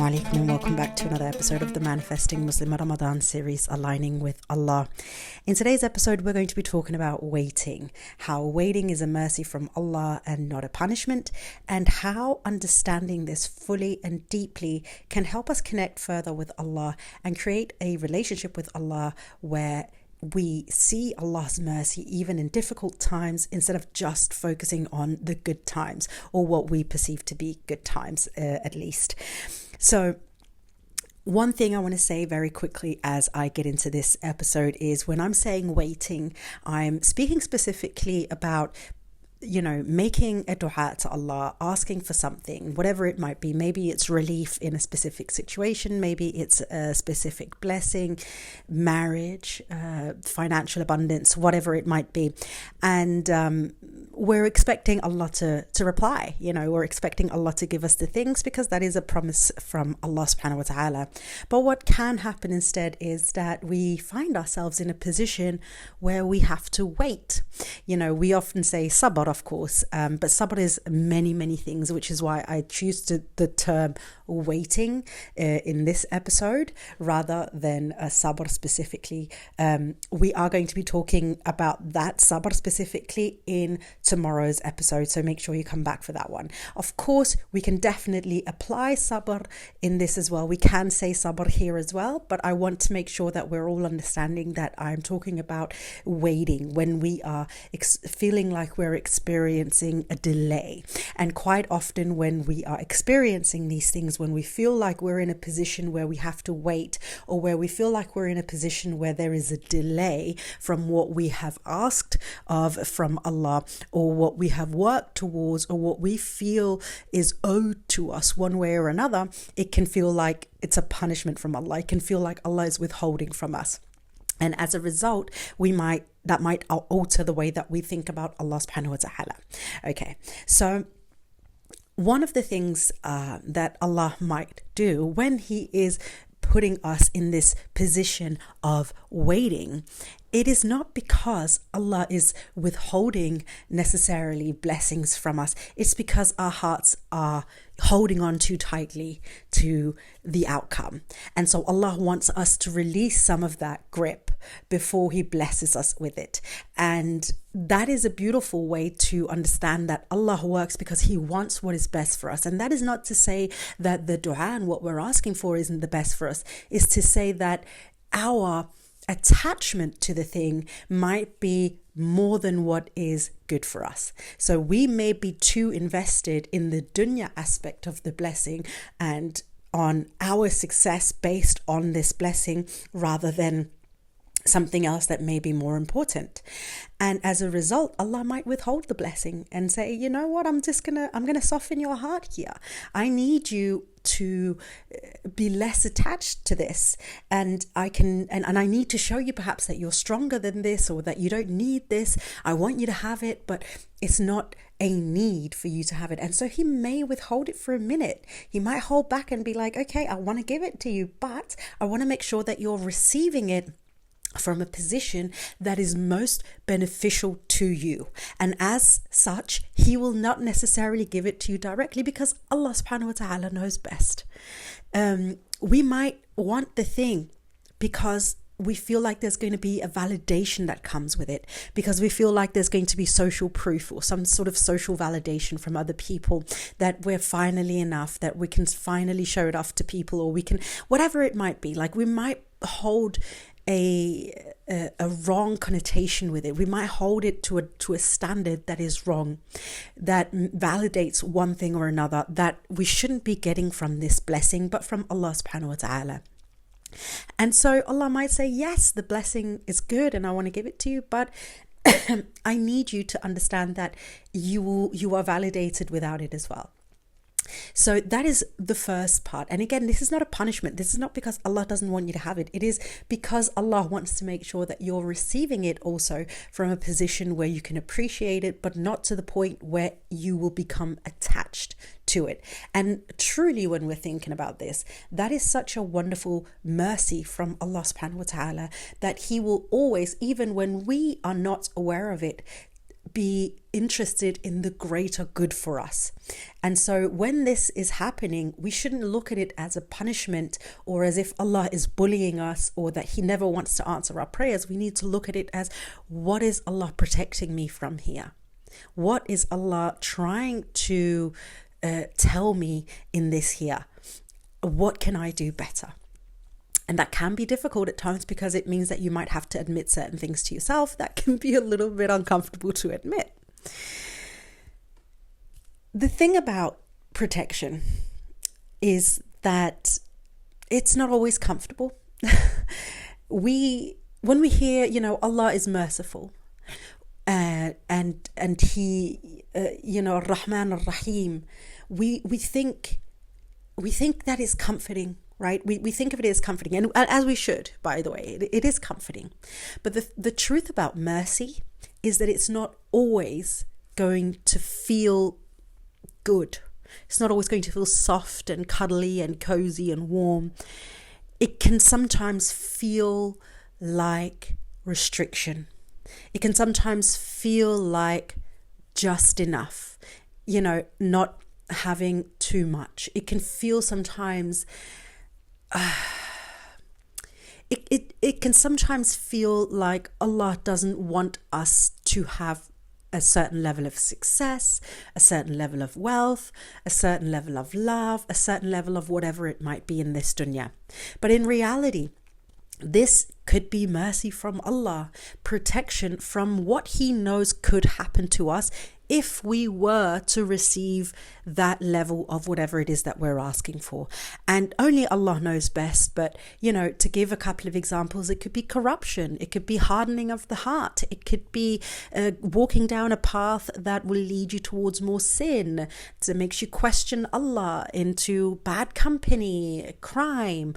alaikum and welcome back to another episode of the Manifesting Muslim Ramadan series, Aligning with Allah. In today's episode, we're going to be talking about waiting, how waiting is a mercy from Allah and not a punishment, and how understanding this fully and deeply can help us connect further with Allah and create a relationship with Allah where we see Allah's mercy even in difficult times instead of just focusing on the good times or what we perceive to be good times, at least. So one thing I want to say very quickly as I get into this episode is when I'm saying waiting, I'm speaking specifically about making a dua to Allah, asking for something, whatever it might be. Maybe it's relief in a specific situation. Maybe it's a specific blessing, marriage, financial abundance, whatever it might be. And we're expecting Allah to reply. We're expecting Allah to give us the things because that is a promise from Allah subhanahu wa ta'ala. But what can happen instead is that we find ourselves in a position where we have to wait. We often say sabr, of course, but sabr is many, many things, which is why I choose the term waiting in this episode rather than sabr specifically. We are going to be talking about that sabr specifically in tomorrow's episode, so make sure you come back for that one. Of course, we can definitely apply sabr in this as well. We can say sabr here as well, but I want to make sure that we're all understanding that I'm talking about waiting when we are feeling like we're experiencing a delay. And quite often when we are experiencing these things, when we feel like we're in a position where we have to wait, or where we feel like we're in a position where there is a delay from what we have asked from Allah, or what we have worked towards, or what we feel is owed to us one way or another, it can feel like it's a punishment from Allah. It can feel like Allah is withholding from us. And as a result, that might alter the way that we think about Allah subhanahu wa ta'ala. Okay, so one of the things that Allah might do when He is putting us in this position of waiting, it is not because Allah is withholding necessarily blessings from us. It's because our hearts are holding on too tightly to the outcome. And so Allah wants us to release some of that grip before He blesses us with it. And that is a beautiful way to understand that Allah works because He wants what is best for us. And that is not to say that the dua and what we're asking for isn't the best for us. It's to say that our attachment to the thing might be more than what is good for us. So we may be too invested in the dunya aspect of the blessing and on our success based on this blessing rather than something else that may be more important. And as a result, Allah might withhold the blessing and say, you know what, I'm gonna soften your heart here. I need you to be less attached to this, and I need to show you perhaps that you're stronger than this, or that you don't need this. I want you to have it, but it's not a need for you to have it. And so He may withhold it for a minute. He might hold back and be like, okay, I want to give it to you, but I want to make sure that you're receiving it from a position that is most beneficial to you. And as such, He will not necessarily give it to you directly because Allah subhanahu wa ta'ala knows best. We might want the thing because we feel like there's going to be a validation that comes with it, because we feel like there's going to be social proof or some sort of social validation from other people that we're finally enough, that we can finally show it off to people, or we can, whatever it might be. Like we might hold a wrong connotation with it. We might hold it to a standard that is wrong, that validates one thing or another that we shouldn't be getting from this blessing, but from Allah subhanahu wa ta'ala. And so Allah might say, yes, the blessing is good and I want to give it to you, but I need you to understand that you are validated without it as well. So that is the first part. And again, this is not a punishment. This is not because Allah doesn't want you to have it. It is because Allah wants to make sure that you're receiving it also from a position where you can appreciate it, but not to the point where you will become attached to it. And truly, when we're thinking about this, that is such a wonderful mercy from Allah subhanahu wa ta'ala, that He will always, even when we are not aware of it, be interested in the greater good for us. And so when this is happening, we shouldn't look at it as a punishment or as if Allah is bullying us or that He never wants to answer our prayers. We need to look at it as, what is Allah protecting me from here? What is Allah trying to tell me in this here? What can I do better? And that can be difficult at times because it means that you might have to admit certain things to yourself that can be a little bit uncomfortable to admit. The thing about protection is that it's not always comfortable. When we hear, Allah is merciful, and He, Ar-Rahman Ar-Rahim, we think that is comforting. Right? We think of it as comforting, and as we should, by the way, it is comforting. But the truth about mercy is that it's not always going to feel good. It's not always going to feel soft and cuddly and cozy and warm. It can sometimes feel like restriction. It can sometimes feel like just enough, not having too much. It can feel sometimes it can sometimes feel like Allah doesn't want us to have a certain level of success, a certain level of wealth, a certain level of love, a certain level of whatever it might be in this dunya. But in reality, this could be mercy from Allah, protection from what He knows could happen to us if we were to receive that level of whatever it is that we're asking for. And only Allah knows best, but to give a couple of examples, it could be corruption, it could be hardening of the heart, it could be walking down a path that will lead you towards more sin, that makes you question Allah, into bad company, crime,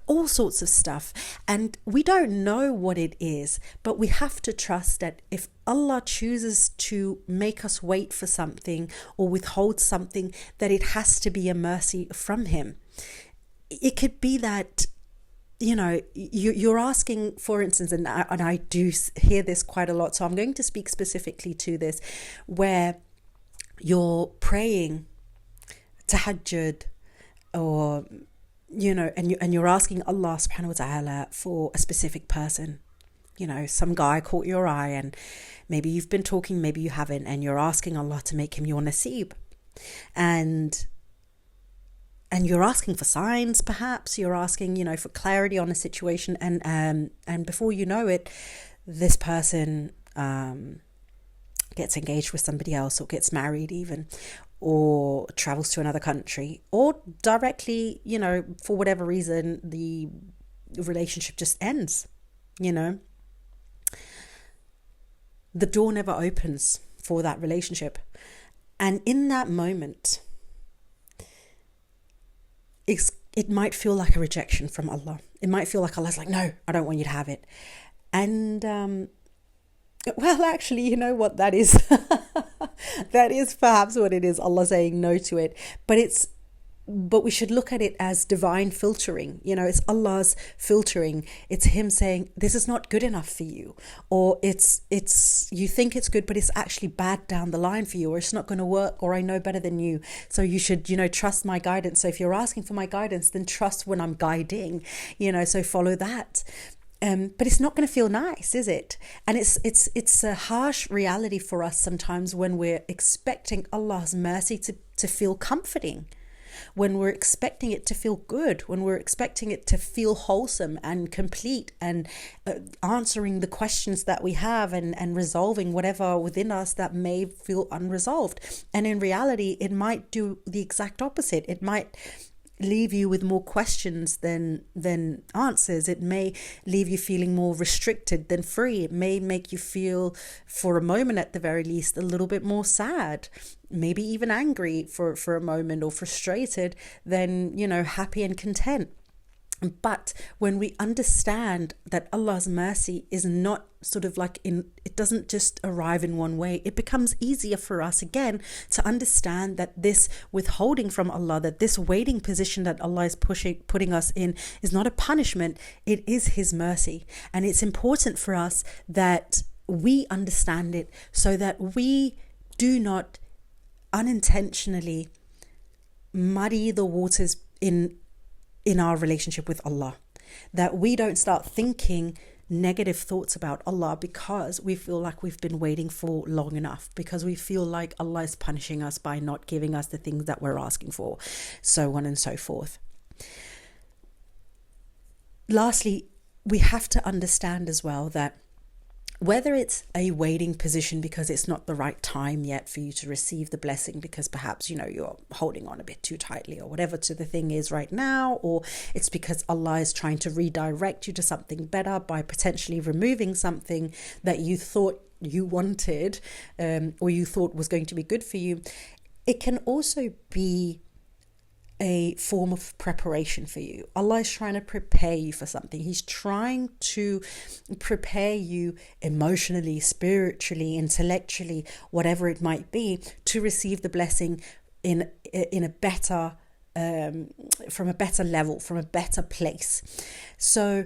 all sorts of stuff. And we don't know what it is, but we have to trust that if Allah chooses to make us wait for something or withhold something, that it has to be a mercy from Him. It could be that, you're asking, for instance, and I do hear this quite a lot, so I'm going to speak specifically to this, where you're praying tahajjud or, and you're asking Allah subhanahu wa ta'ala for a specific person. Some guy caught your eye and maybe you've been talking, maybe you haven't, and you're asking Allah to make him your nasib. And you're asking for signs, perhaps. You're asking, for clarity on a situation. And before you know it, this person gets engaged with somebody else or gets married even, or travels to another country, or directly, for whatever reason, the relationship just ends, The door never opens for that relationship. And in that moment, it might feel like a rejection from Allah. It might feel like Allah's like, no, I don't want you to have it. And, well, actually, you know what that is? That is perhaps what it is, Allah saying no to it. But we should look at it as divine filtering. It's Allah's filtering. It's Him saying, this is not good enough for you. Or it's you think it's good, but it's actually bad down the line for you, or it's not going to work, or I know better than you. So you should, trust my guidance. So if you're asking for my guidance, then trust when I'm guiding, so follow that. But it's not going to feel nice, is it? And it's a harsh reality for us sometimes when we're expecting Allah's mercy to feel comforting, when we're expecting it to feel good, when we're expecting it to feel wholesome and complete and answering the questions that we have and resolving whatever within us that may feel unresolved. And in reality, it might do the exact opposite. It might leave you with more questions than answers. It may leave you feeling more restricted than free. It may make you feel, for a moment at the very least, a little bit more sad, maybe even angry for a moment, or frustrated than, happy and content. But when we understand that Allah's mercy is not sort of like it doesn't just arrive in one way, it becomes easier for us again to understand that this withholding from Allah, that this waiting position that Allah is putting us in is not a punishment, it is His mercy. And it's important for us that we understand it, so that we do not unintentionally muddy the waters in our relationship with Allah, that we don't start thinking negative thoughts about Allah because we feel like we've been waiting for long enough, because we feel like Allah is punishing us by not giving us the things that we're asking for, so on and so forth. Lastly, we have to understand as well that whether it's a waiting position because it's not the right time yet for you to receive the blessing, because perhaps, you're holding on a bit too tightly or whatever to the thing is right now, or it's because Allah is trying to redirect you to something better by potentially removing something that you thought you wanted, or you thought was going to be good for you. It can also be a form of preparation for you. Allah is trying to prepare you for something. He's trying to prepare you emotionally, spiritually, intellectually, whatever it might be, to receive the blessing in a better, from a better level, from a better place. So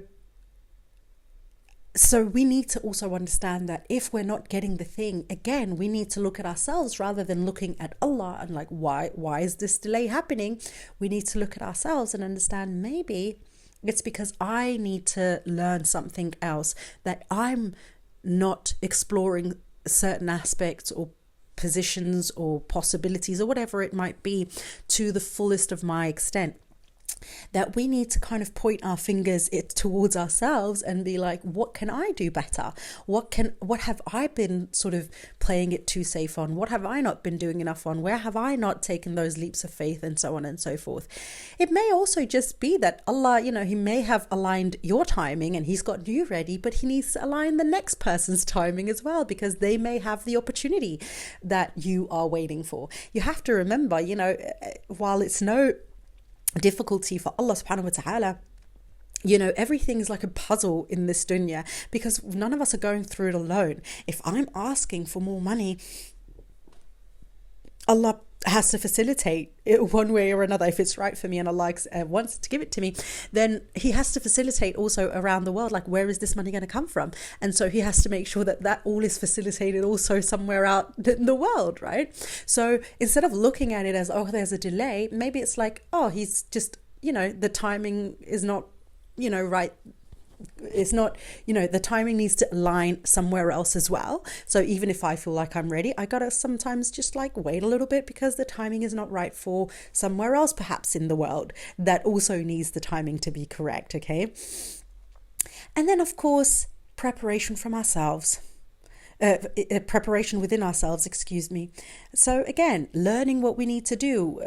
we need to also understand that if we're not getting the thing, again, we need to look at ourselves rather than looking at Allah and like, why is this delay happening? We need to look at ourselves and understand maybe it's because I need to learn something else, that I'm not exploring certain aspects or positions or possibilities or whatever it might be to the fullest of my extent. That we need to kind of point our fingers towards ourselves and be like, what can I do better? What have I been sort of playing it too safe on? What have I not been doing enough on? Where have I not taken those leaps of faith, and so on and so forth? It may also just be that Allah, He may have aligned your timing and He's got you ready, but He needs to align the next person's timing as well, because they may have the opportunity that you are waiting for. You have to remember, while it's no difficulty for Allah subhanahu wa ta'ala, everything is like a puzzle in this dunya, because none of us are going through it alone. If I'm asking for more money, Allah has to facilitate it one way or another. If it's right for me and Allah wants to give it to me, then He has to facilitate also around the world, like, where is this money going to come from? And so He has to make sure that all is facilitated also somewhere out in the world, right? So instead of looking at it as, oh, there's a delay, maybe it's like, oh, He's just, the timing is not, right. It's not, the timing needs to align somewhere else as well. So even if I feel like I'm ready, I gotta sometimes just like wait a little bit, because the timing is not right for somewhere else perhaps in the world that also needs the timing to be correct. Okay. And then of course, preparation from ourselves. Preparation within ourselves, So again, learning what we need to do,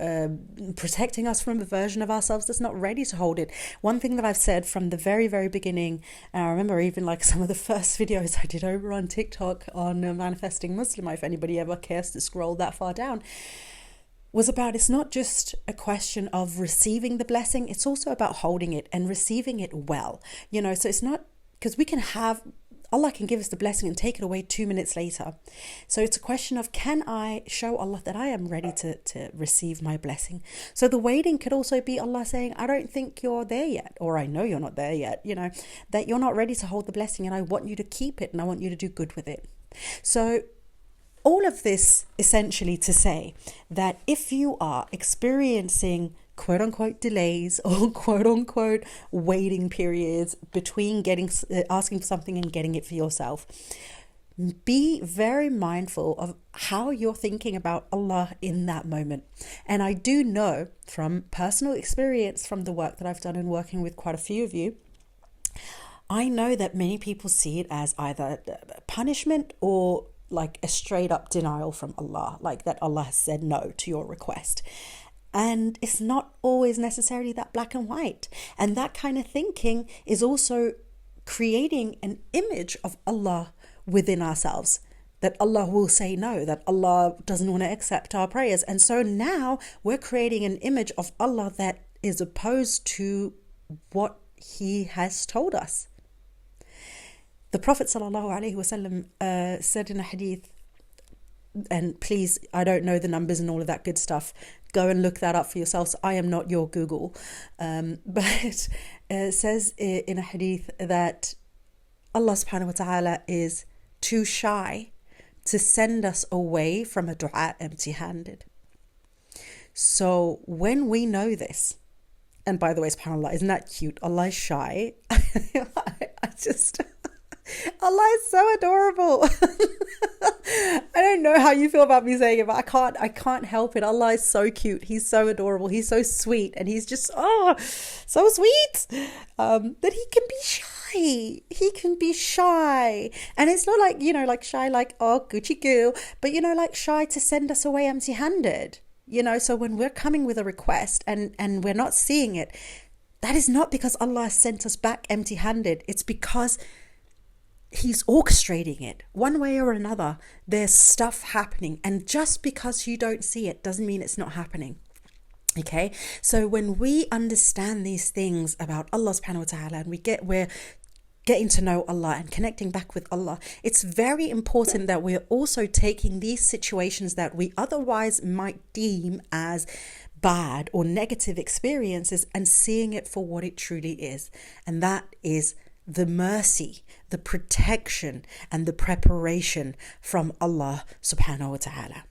protecting us from a version of ourselves that's not ready to hold it. One thing that I've said from the very, very beginning, and I remember even like some of the first videos I did over on TikTok on Manifesting Muslimah, if anybody ever cares to scroll that far down, was about, it's not just a question of receiving the blessing, it's also about holding it and receiving it well. So it's not, because Allah can give us the blessing and take it away 2 minutes later. So it's a question of, can I show Allah that I am ready to receive my blessing? So the waiting could also be Allah saying, I don't think you're there yet, or I know you're not there yet, that you're not ready to hold the blessing, and I want you to keep it and I want you to do good with it. So all of this essentially to say that if you are experiencing quote unquote delays or quote unquote waiting periods between asking for something and getting it for yourself, be very mindful of how you're thinking about Allah in that moment. And I do know from personal experience, from the work that I've done in working with quite a few of you, I know that many people see it as either punishment or like a straight up denial from Allah, like that Allah has said no to your request. And it's not always necessarily that black and white. And that kind of thinking is also creating an image of Allah within ourselves, that Allah will say no, that Allah doesn't want to accept our prayers. And so now we're creating an image of Allah that is opposed to what He has told us. The Prophet ﷺ said in a hadith, and please, I don't know the numbers and all of that good stuff, go and look that up for yourselves. I am not your Google. But it says in a hadith that Allah subhanahu wa ta'ala is too shy to send us away from a dua empty-handed. So when we know this, and by the way, subhanAllah, isn't that cute? Allah is shy. Allah is so adorable. I don't know how you feel about me saying it, but I can't help it. Allah is so cute. He's so adorable. He's so sweet. And he's just, so sweet that he can be shy. He can be shy. And it's not like, like shy, like, oh, Gucci goo, but, like shy to send us away empty-handed. So when we're coming with a request and we're not seeing it, that is not because Allah sent us back empty-handed. It's because He's orchestrating it one way or another. There's stuff happening. And just because you don't see it doesn't mean it's not happening. Okay. So when we understand these things about Allah subhanahu wa ta'ala and we're getting to know Allah and connecting back with Allah, it's very important that we're also taking these situations that we otherwise might deem as bad or negative experiences and seeing it for what it truly is. And that is the mercy, the protection, and the preparation from Allah subhanahu wa ta'ala.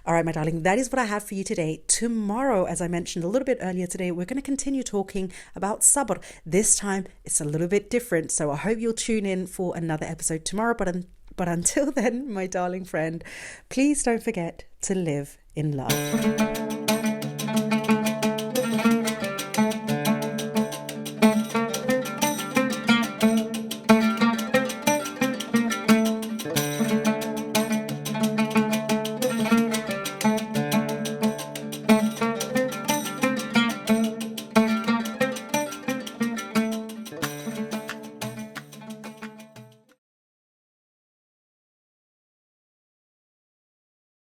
All right, my darling, that is what I have for you today. Tomorrow, as I mentioned a little bit earlier today, we're going to continue talking about sabr. This time, it's a little bit different. So I hope you'll tune in for another episode tomorrow. But until then, my darling friend, please don't forget to live in love.